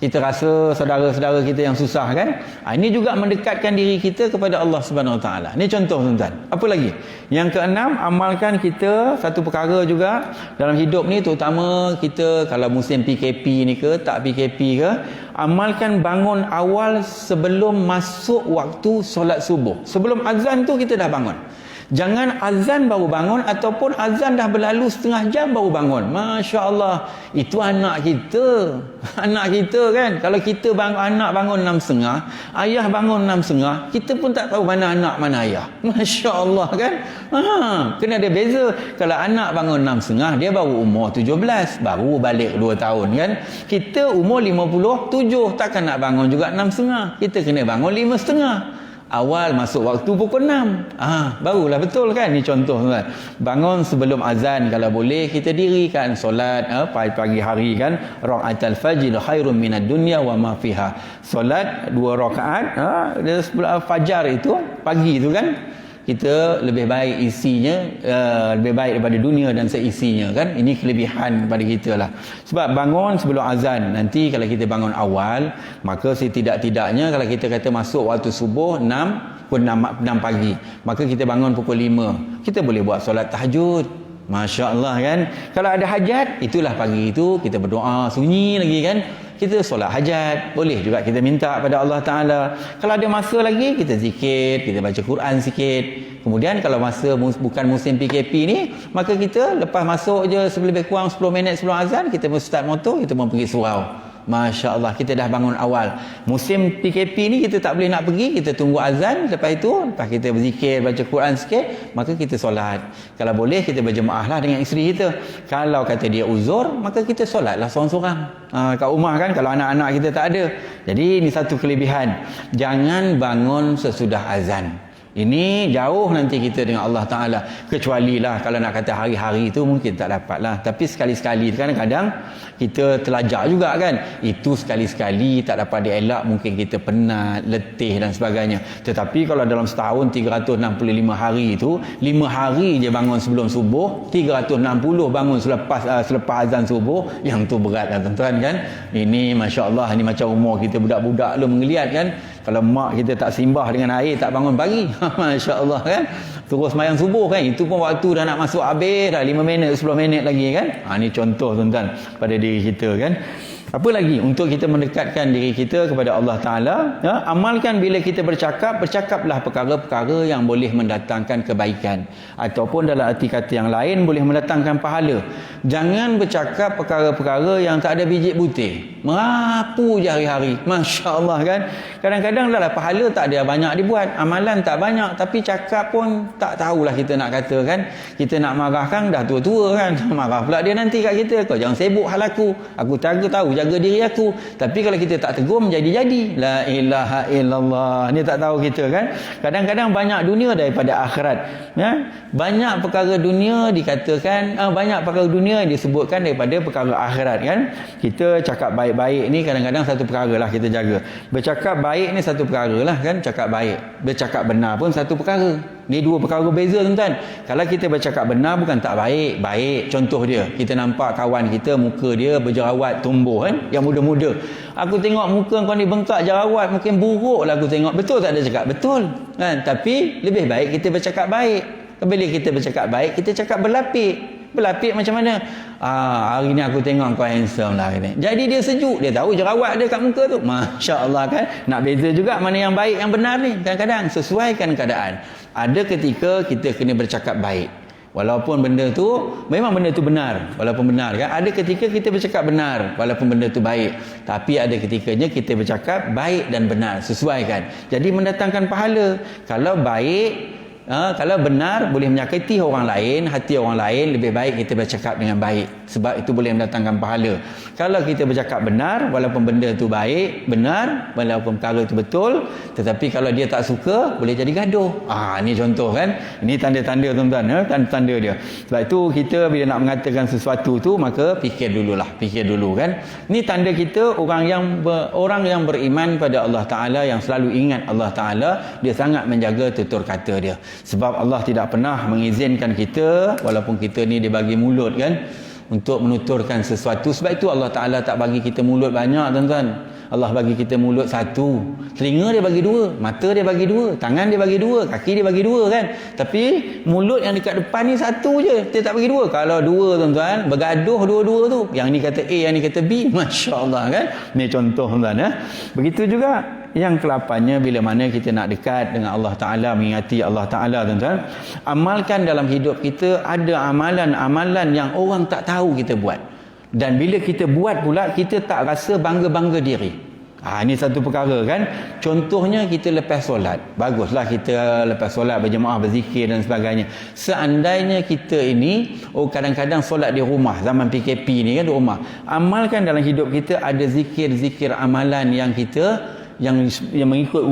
Kita rasa saudara-saudara kita yang susah kan. Ini juga mendekatkan diri kita kepada Allah Subhanahu Wa Taala. Ini contoh tuan-tuan. Apa lagi? Yang keenam, amalkan kita satu perkara juga dalam hidup ni, terutama kita kalau musim PKP ni ke, tak PKP ke, amalkan bangun awal sebelum masuk waktu solat subuh. Sebelum azan tu kita dah bangun. Jangan azan baru bangun, ataupun azan dah berlalu setengah jam baru bangun. Masya Allah, itu anak kita. Anak kita kan. Kalau kita anak bangun 6.30, ayah bangun 6.30, kita pun tak tahu mana anak mana ayah. Masya Allah kan. Kena ada beza. Kalau anak bangun 6.30, dia baru umur 17, baru balik 2 tahun kan. Kita umur 57, takkan nak bangun juga 6.30. Kita kena bangun 5.30. awal masuk waktu pukul 6. Barulah betul kan? Ni contoh tuan. Bangun sebelum azan kalau boleh kita dirikan solat pagi hari kan, rakaatul fajr khairun minad dunya wa ma fiha. Solat 2 rakaat fajar itu pagi itu kan, kita lebih baik isinya, lebih baik daripada dunia dan seisinya kan. Ini kelebihan pada kita lah. Sebab bangun sebelum azan, nanti kalau kita bangun awal, maka setidak-tidaknya kalau kita kata masuk waktu subuh 6 pagi, maka kita bangun pukul 5, kita boleh buat solat tahajud. Masya Allah kan. Kalau ada hajat, itulah pagi itu kita berdoa sunyi lagi kan, kita solat hajat. Boleh juga kita minta pada Allah Ta'ala. Kalau ada masa lagi, kita zikir, kita baca Quran sikit. Kemudian kalau masa bukan musim PKP ni, maka kita lepas masuk je lebih kurang 10 minit sebelum azan, kita pun start motor, kita pun pergi surau. Masya Allah, kita dah bangun awal. Musim PKP ni kita tak boleh nak pergi, kita tunggu azan. Lepas kita berzikir, baca Quran sikit, maka kita solat. Kalau boleh kita berjemaah lah dengan isteri kita. Kalau kata dia uzur, maka kita solat lah seorang-seorang kat rumah kan, kalau anak-anak kita tak ada. Jadi ini satu kelebihan, jangan bangun sesudah azan. Ini jauh nanti kita dengan Allah Ta'ala. Kecuali lah kalau nak kata hari-hari itu mungkin tak dapat lah. Tapi sekali-sekali kadang-kadang kita terlajak juga kan. Itu sekali-sekali tak dapat dielak. Mungkin kita penat, letih dan sebagainya. Tetapi kalau dalam setahun 365 hari itu, 5 hari je bangun sebelum subuh, 360 bangun selepas azan subuh. Yang tu berat lah tuan-tuan kan. Ini Masya Allah, ini macam umur kita budak-budak lu menggeliat kan. Kalau mak kita tak simbah dengan air, tak bangun pagi, Masya Allah kan, terus sembahyang subuh kan, itu pun waktu dah nak masuk habis dah 5 minit 10 minit lagi kan. Ini contoh tuan-tuan pada diri kita kan. Apa lagi untuk kita mendekatkan diri kita kepada Allah Ta'ala? Amalkan bila kita bercakaplah perkara-perkara yang boleh mendatangkan kebaikan. Ataupun dalam arti kata yang lain, boleh mendatangkan pahala. Jangan bercakap perkara-perkara yang tak ada biji putih. Merapu je hari-hari. Masya Allah kan. Kadang-kadang dah pahala tak ada banyak dibuat. Amalan tak banyak. Tapi cakap pun tak tahulah kita nak kata kan. Kita nak marahkan dah tua-tua kan. Marah pula dia nanti kat kita. Kau jangan sibuk hal aku. Aku tahu jaga diri aku. Tapi kalau kita tak tegur, menjadi-jadi. La ilaha illallah. Ni tak tahu kita kan. Kadang-kadang banyak dunia daripada akhirat. Ya? Banyak perkara dunia dikatakan, banyak perkara dunia yang disebutkan daripada perkara akhirat kan. Kita cakap baik-baik ni kadang-kadang satu perkara lah kita jaga. Bercakap baik ni satu perkara lah kan. Cakap baik. Bercakap benar pun satu perkara. Ni dua perkara beza tuan-tuan. Kalau kita bercakap benar bukan tak baik. Baik. Contoh dia, kita nampak kawan kita muka dia berjerawat tumbuh kan, yang muda-muda. Aku tengok muka kau ni bengkak jerawat, mungkin buruk lah aku tengok. Betul tak ada cakap? Betul kan? Tapi lebih baik kita bercakap baik. Bila kita bercakap baik, kita cakap berlapik. Berlapik macam mana? Hari ni aku tengok kau handsome lah ni. Jadi dia sejuk, dia tahu jerawat dia kat muka tu. Masya Allah kan. Nak beza juga mana yang baik yang benar ni. Kadang-kadang sesuaikan keadaan. Ada ketika kita kena bercakap baik. Walaupun benda tu memang benda tu benar, walaupun benar kan. Ada ketika kita bercakap benar walaupun benda tu baik. Tapi ada ketikanya kita bercakap baik dan benar, sesuaikan. Jadi mendatangkan pahala. Kalau baik, kalau benar boleh menyakiti orang lain, hati orang lain, lebih baik kita bercakap dengan baik. Sebab itu boleh mendatangkan pahala. Kalau kita bercakap benar, walaupun benda tu baik, benar, walaupun perkara itu betul, tetapi kalau dia tak suka, boleh jadi gaduh. Ini contoh kan. Ini tanda-tanda tuan-tuan, tanda-tanda dia. Sebab itu kita bila nak mengatakan sesuatu tu, maka fikir dulu kan. Ini tanda kita orang yang beriman pada Allah Ta'ala, yang selalu ingat Allah Ta'ala, dia sangat menjaga tutur kata dia. Sebab Allah tidak pernah mengizinkan kita, walaupun kita ni dia bagi mulut kan, untuk menuturkan sesuatu. Sebab itu Allah Ta'ala tak bagi kita mulut banyak tuan-tuan. Allah bagi kita mulut satu. Telinga dia bagi dua, mata dia bagi dua, tangan dia bagi dua, kaki dia bagi dua kan. Tapi mulut yang dekat depan ni satu je, dia tak bagi dua. Kalau dua tuan-tuan, bergaduh dua-dua tu. Yang ni kata A, yang ni kata B. Masya Allah kan. Ni contoh tuan-tuan. Begitu juga yang ke-8-nya, bila mana kita nak dekat dengan Allah Ta'ala, mengingati Allah Ta'ala tuan-tuan, amalkan dalam hidup kita. Ada amalan-amalan yang orang tak tahu kita buat, dan bila kita buat pula, kita tak rasa bangga-bangga diri. Ini satu perkara kan. Contohnya kita lepas solat, baguslah kita lepas solat berjemaah, berzikir dan sebagainya. Seandainya kita ini kadang-kadang solat di rumah, zaman PKP ni kan, di rumah, amalkan dalam hidup kita ada zikir-zikir amalan yang kita yang mengikut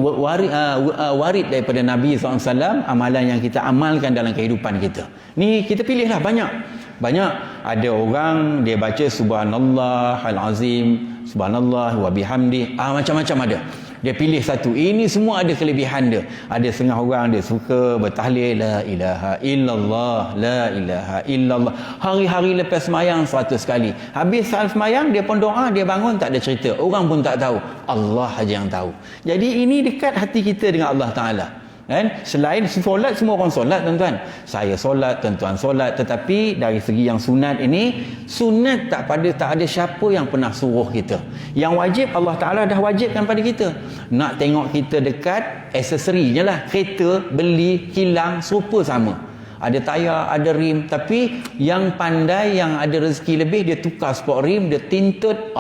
warid daripada Nabi SAW, amalan yang kita amalkan dalam kehidupan kita. Ni kita pilihlah banyak. Ada orang dia baca subhanallah al-azim, subhanallah wa bihamdi, macam-macam ada. Dia pilih satu. Ini semua ada kelebihan dia. Ada setengah orang dia suka bertahlil la ilaha illallah, la ilaha illallah. Hari-hari lepas semayang 100 kali. Habis saat semayang dia pun doa, dia bangun tak ada cerita. Orang pun tak tahu. Allah saja yang tahu. Jadi ini dekat hati kita dengan Allah Taala. Kan? Selain solat, semua orang solat tuan-tuan. Saya solat, tuan-tuan solat, tetapi dari segi yang sunat ini, sunat tak ada siapa yang pernah suruh kita. Yang wajib Allah Taala dah wajibkan pada kita. Nak tengok kita dekat, aksesorinya lah. Kereta beli kilang serupa sama. Ada tayar, ada rim, tapi yang pandai, yang ada rezeki lebih, dia tukar sport rim, dia tintut,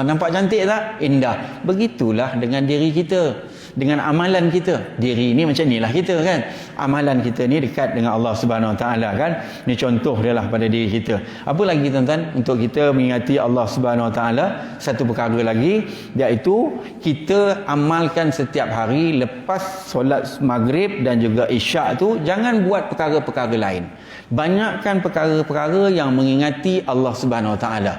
nampak cantik tak? Indah. Begitulah dengan diri kita, dengan amalan kita. Diri ni macam ni lah kita kan. Amalan kita ni dekat dengan Allah Subhanahu Wa Taala kan. Ni contoh dia lah pada diri kita. Apa lagi tuan-tuan untuk kita mengingati Allah Subhanahu Wa Taala? Satu perkara lagi, iaitu kita amalkan setiap hari lepas solat maghrib dan juga isyak tu, jangan buat perkara-perkara lain. Banyakkan perkara-perkara yang mengingati Allah Subhanahu Wa Taala.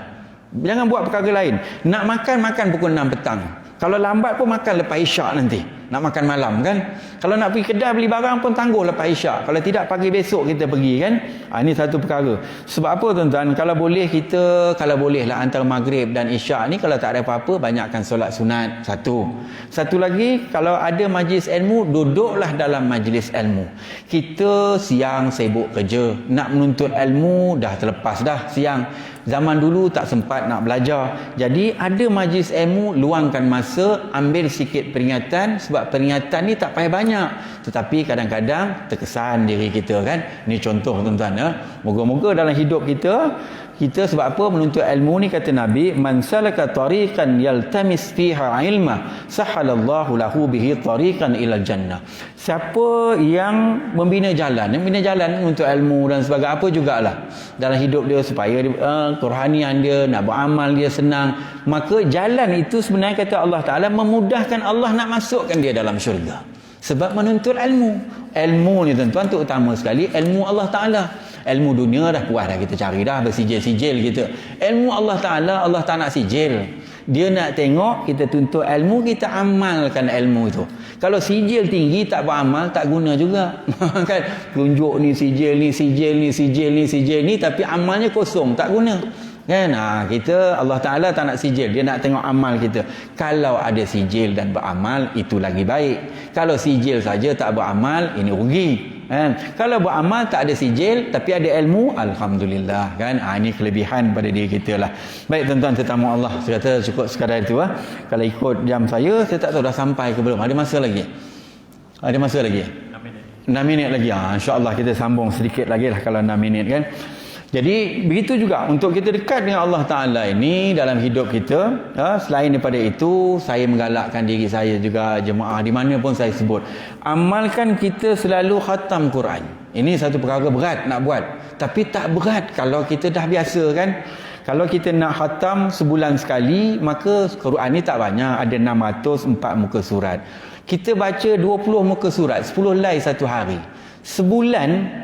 Jangan buat perkara lain. Nak makan pukul 6 petang. Kalau lambat pun makan lepas isyak nanti. Nak makan malam kan. Kalau nak pergi kedai beli barang pun tangguh lepas isyak. Kalau tidak pagi besok kita pergi kan. Ini satu perkara. Sebab apa tuan-tuan? Kalau boleh lah antara maghrib dan isyak ni, kalau tak ada apa-apa, banyakkan solat sunat. Satu lagi, kalau ada majlis ilmu, duduklah dalam majlis ilmu. Kita siang sibuk kerja. Nak menuntut ilmu dah terlepas dah siang. Zaman dulu tak sempat nak belajar. Jadi ada majlis ilmu, luangkan masa, ambil sikit peringatan. Sebab peringatan ni tak payah banyak, tetapi kadang-kadang terkesan diri kita kan. Ni contoh tuan-tuan ya. Moga-moga dalam hidup kita sebab apa menuntut ilmu ni, kata Nabi, man salaka tariqan yaltamis fiha ilma sahalallahu lahu bihi tariqan ilal jannah. Siapa yang membina jalan untuk ilmu dan sebagainya, apa jugalah dalam hidup dia, supaya kerohanian dia, nak beramal dia senang, maka jalan itu sebenarnya kata Allah Taala memudahkan Allah nak masukkan dia dalam syurga. Sebab menuntut ilmu ni tuan-tuan tu utama sekali, ilmu Allah Taala. Ilmu dunia dah puas dah kita cari dah, bersijil-sijil kita. Ilmu Allah Ta'ala, Allah tak nak sijil. Dia nak tengok kita tuntut ilmu, kita amalkan ilmu itu. Kalau sijil tinggi tak beramal, tak guna juga. Kan? Tunjuk ni sijil ni, tapi amalnya kosong, tak guna. Kan? Kita, Allah Ta'ala tak nak sijil, dia nak tengok amal kita. Kalau ada sijil dan beramal, itu lagi baik. Kalau sijil saja tak beramal, ini rugi. Kalau beramal tak ada sijil tapi ada ilmu, alhamdulillah kan. Ini kelebihan pada diri kita lah. Baik tuan-tuan tetamu Allah, saya kata cukup sekadar itu Kalau ikut jam saya tak tahu dah sampai ke belum. Ada masa lagi 6 minit lagi. InsyaAllah kita sambung sedikit lagi lah kalau 6 minit kan. Jadi begitu juga untuk kita dekat dengan Allah Ta'ala ini dalam hidup kita. Selain daripada itu, saya menggalakkan diri saya juga, jemaah di mana pun saya sebut, amalkan kita selalu khatam Quran. Ini satu perkara berat nak buat, tapi tak berat kalau kita dah biasa kan. Kalau kita nak khatam sebulan sekali, maka Quran ni tak banyak, ada 604 muka surat. Kita baca 20 muka surat, 10 helai satu hari. Sebulan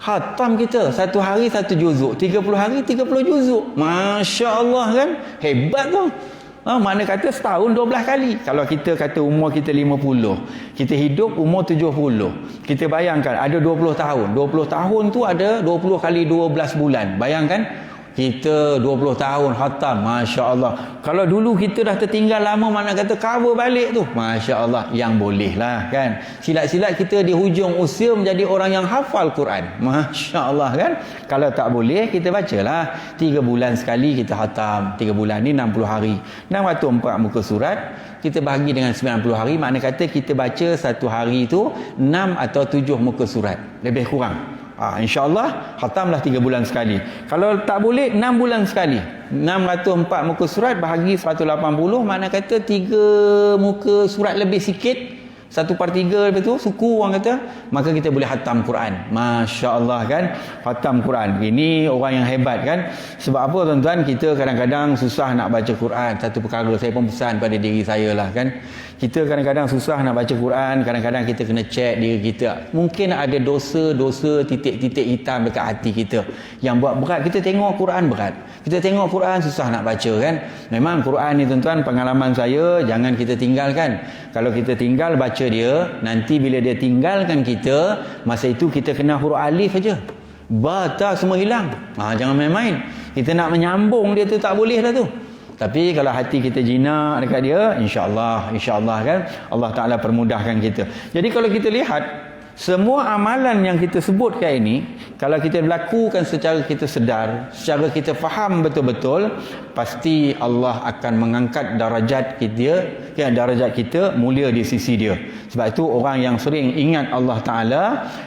khatam kita, satu hari satu juzuk, 30 hari 30 juzuk. Masya Allah kan, hebat tu. Mana kata setahun 12 kali. Kalau kita kata umur kita 50, kita hidup umur 70, kita bayangkan ada 20 tahun. 20 tahun tu ada 20 kali 12 bulan. Bayangkan kita 20 tahun khatam, Masya Allah. Kalau dulu kita dah tertinggal lama, mana kata cover balik tu, Masya Allah. Yang boleh lah kan. Silat-silat kita di hujung usia menjadi orang yang hafal Quran, Masya Allah kan. Kalau tak boleh, kita bacalah 3 bulan sekali kita khatam. 3 bulan ni 60 hari, 604 muka surat. Kita bahagi dengan 90 hari, makna kata kita baca satu hari tu 6 atau 7 muka surat, lebih kurang. InsyaAllah khatamlah 3 bulan sekali. Kalau tak boleh 6 bulan sekali. 604 muka surat bahagi 180, makna kata 3 muka surat lebih sikit 1/3 lepas tu suku orang kata, maka kita boleh khatam Quran. Masya-Allah kan, khatam Quran. Ini orang yang hebat kan. Sebab apa tuan-tuan, kita kadang-kadang susah nak baca Quran. Satu perkara saya pun pesan pada diri saya lah kan. Kita kadang-kadang susah nak baca Quran, kadang-kadang kita kena cek diri kita. Mungkin ada dosa-dosa titik-titik hitam dekat hati kita yang buat berat. Kita tengok Quran berat, kita tengok Quran susah nak baca kan. Memang Quran ni tuan-tuan, pengalaman saya, jangan kita tinggalkan. Kalau kita tinggal baca dia, nanti bila dia tinggalkan kita, masa itu kita kena huruf alif saja, bata semua hilang. Jangan main-main. Kita nak menyambung dia tu tak boleh dah tu. Tapi kalau hati kita jinak dekat dia, insya-Allah kan, Allah Taala permudahkan kita. Jadi kalau kita lihat semua amalan yang kita sebutkan ini, kalau kita lakukan secara kita sedar, secara kita faham betul-betul, pasti Allah akan mengangkat darajat kita mulia di sisi dia. Sebab itu orang yang sering ingat Allah Ta'ala,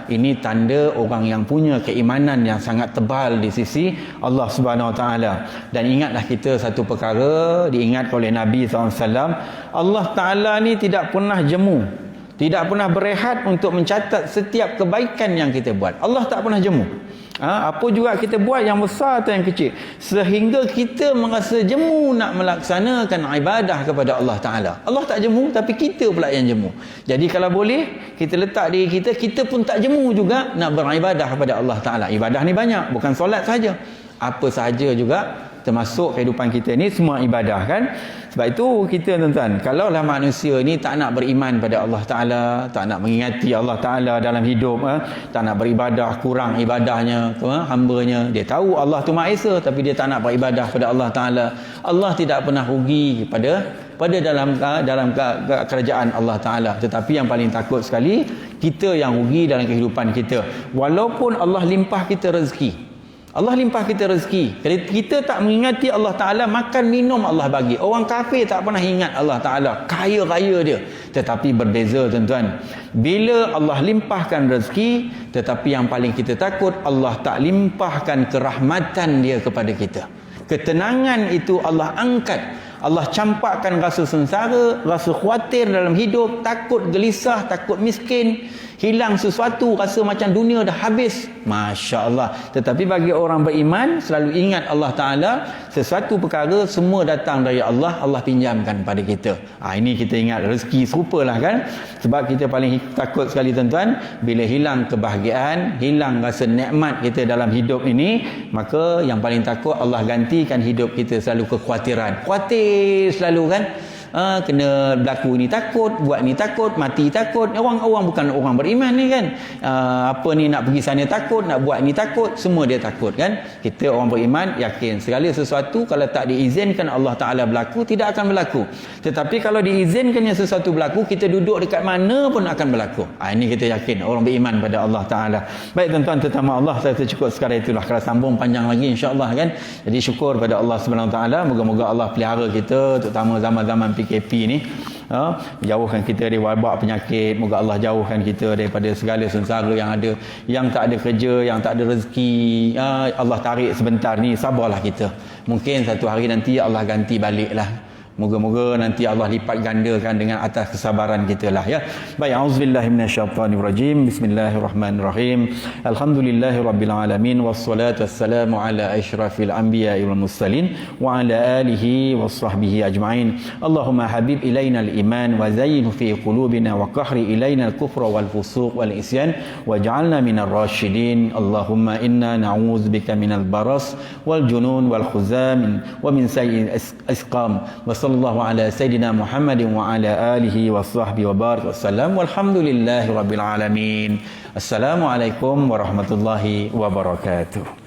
ini tanda orang yang punya keimanan yang sangat tebal di sisi Allah Subhanahu Wa Ta'ala. Dan ingatlah kita satu perkara, diingat oleh Nabi SAW, Allah Ta'ala ni tidak pernah jemu, tidak pernah berehat untuk mencatat setiap kebaikan yang kita buat. Allah tak pernah jemu. Apa juga kita buat, yang besar atau yang kecil, sehingga kita merasa jemu nak melaksanakan ibadah kepada Allah Ta'ala. Allah tak jemu, tapi kita pula yang jemu. Jadi kalau boleh, kita letak diri kita pun tak jemu juga nak beribadah kepada Allah Ta'ala. Ibadah ni banyak, bukan solat saja. Apa sahaja juga termasuk kehidupan kita ni semua ibadah kan. Sebab itu kita tuan-tuan, kalaulah manusia ni tak nak beriman pada Allah Ta'ala, tak nak mengingati Allah Ta'ala dalam hidup, tak nak beribadah, kurang ibadahnya, hambanya, dia tahu Allah tu Maha Esa tapi dia tak nak beribadah pada Allah Ta'ala, Allah tidak pernah rugi pada dalam kerajaan Allah Ta'ala. Tetapi yang paling takut sekali, kita yang rugi dalam kehidupan kita. Walaupun Allah limpah kita rezeki, Allah limpah kita rezeki, kalau kita tak mengingati Allah Ta'ala, makan minum Allah bagi. Orang kafir tak pernah ingat Allah Ta'ala, kaya-kaya dia. Tetapi berbeza tuan-tuan, bila Allah limpahkan rezeki, tetapi yang paling kita takut, Allah tak limpahkan kerahmatan dia kepada kita. Ketenangan itu Allah angkat, Allah campakkan rasa sengsara, rasa khawatir dalam hidup, takut gelisah, takut miskin, hilang sesuatu, rasa macam dunia dah habis. Masya Allah. Tetapi bagi orang beriman, selalu ingat Allah Ta'ala, sesuatu perkara semua datang dari Allah, Allah pinjamkan pada kita. Ini kita ingat rezeki serupalah kan. Sebab kita paling takut sekali tuan-tuan, bila hilang kebahagiaan, hilang rasa nikmat kita dalam hidup ini, maka yang paling takut Allah gantikan hidup kita selalu kekhawatiran. Khawatir selalu kan. Kena berlaku ni takut, buat ni takut, mati takut. Orang bukan orang beriman ni kan. Apa ni nak pergi sana takut, nak buat ni takut, semua dia takut kan. Kita orang beriman yakin segala sesuatu kalau tak diizinkan Allah Ta'ala berlaku, tidak akan berlaku. Tetapi kalau diizinkannya sesuatu berlaku, kita duduk dekat mana pun akan berlaku. Ini kita yakin orang beriman pada Allah Ta'ala. Baik tuan-tuan, tetamu Allah, saya cukup sekarang itulah. Kalau sambung panjang lagi insya-Allah kan. Jadi syukur pada Allah Subhanahu Ta'ala. Moga-moga Allah pelihara kita, terutama zaman-zaman PKP ni, jauhkan kita dari wabak penyakit. Moga Allah jauhkan kita daripada segala sengsara yang ada. Yang tak ada kerja, yang tak ada rezeki, Allah tarik sebentar ni, sabarlah kita. Mungkin satu hari nanti Allah ganti balik lah. Moga-moga nanti Allah lipat gandakan dengan atas kesabaran kita lah ya. Baik, auzubillahi minasyaitanirrajim. Bismillahirrahmanirrahim. Alhamdulillahirabbil alamin, wassalatu wassalamu ala asyrafil anbiya'i wal mursalin wa ala alihi washabbihi ajma'in. Allahumma habib ilaina al-iman wa zayyinhu fi qulubina wa qahri ilaina al-kufra wal fusuq wal isyan waj'alna minar rasyidin. Allahumma inna na'udzubika minal baras wal junun wal khuzam wa min sayyi'il asqam. Sallallahu ala Sayyidina Muhammadin wa ala alihi wa sahbihi wa barik wasallam walhamdulillahi rabbil alamin. Assalamualaikum warahmatullahi wabarakatuh.